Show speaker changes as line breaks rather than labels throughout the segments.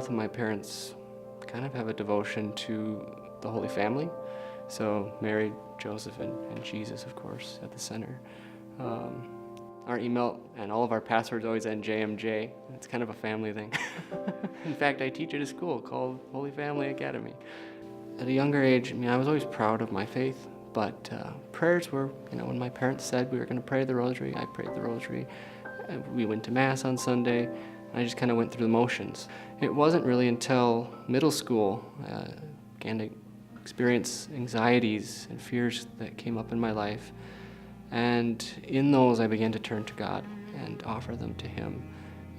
both of my parents kind of have a devotion to the Holy Family. So Mary, Joseph, and Jesus, of course, at the center. Our email and all of our passwords always end JMJ. It's kind of a family thing. In fact, I teach at a school called Holy Family Academy. At a younger age, I was always proud of my faith, but prayers were, when my parents said we were going to pray the rosary, I prayed the rosary. We went to Mass on Sunday, and I just kind of went through the motions. It wasn't really until middle school I began to experience anxieties and fears that came up in my life. And in those, I began to turn to God and offer them to Him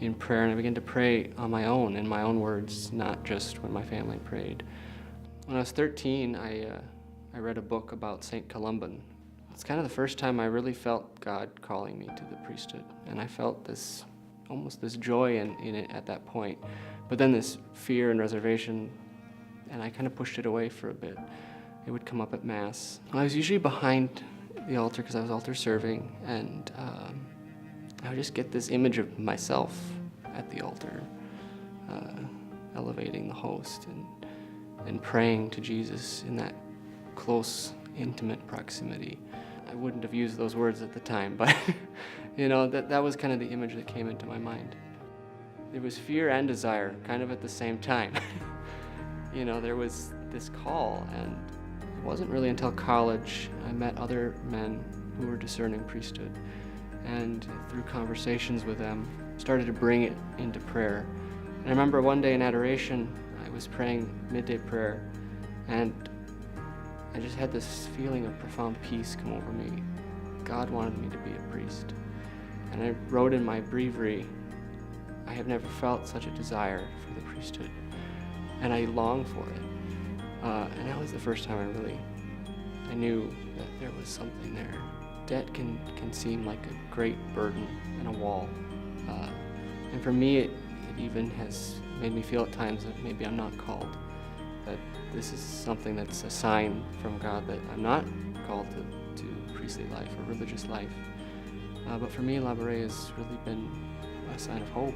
in prayer. And I began to pray on my own, in my own words, not just when my family prayed. When I was 13, I read a book about St. Columban. It's kind of the first time I really felt God calling me to the priesthood. And I felt almost this joy in it at that point. But then this fear and reservation, and I kind of pushed it away for a bit. It would come up at Mass. I was usually behind the altar because I was altar serving, and I would just get this image of myself at the altar, elevating the host and praying to Jesus in that close, intimate proximity. I wouldn't have used those words at the time, but that was kind of the image that came into my mind. There was fear and desire kind of at the same time. There was this call, and it wasn't really until college I met other men who were discerning priesthood, and through conversations with them, started to bring it into prayer. And I remember one day in adoration, I was praying midday prayer, and I just had this feeling of profound peace come over me. God wanted me to be a priest. And I wrote in my breviary, I have never felt such a desire for the priesthood, and I long for it. And that was the first time I knew that there was something there. Debt can seem like a great burden and a wall. And for me, it even has made me feel at times that maybe I'm not called, that this is something that's a sign from God that I'm not called to priestly life or religious life. But for me, Labouré has really been a sign of hope.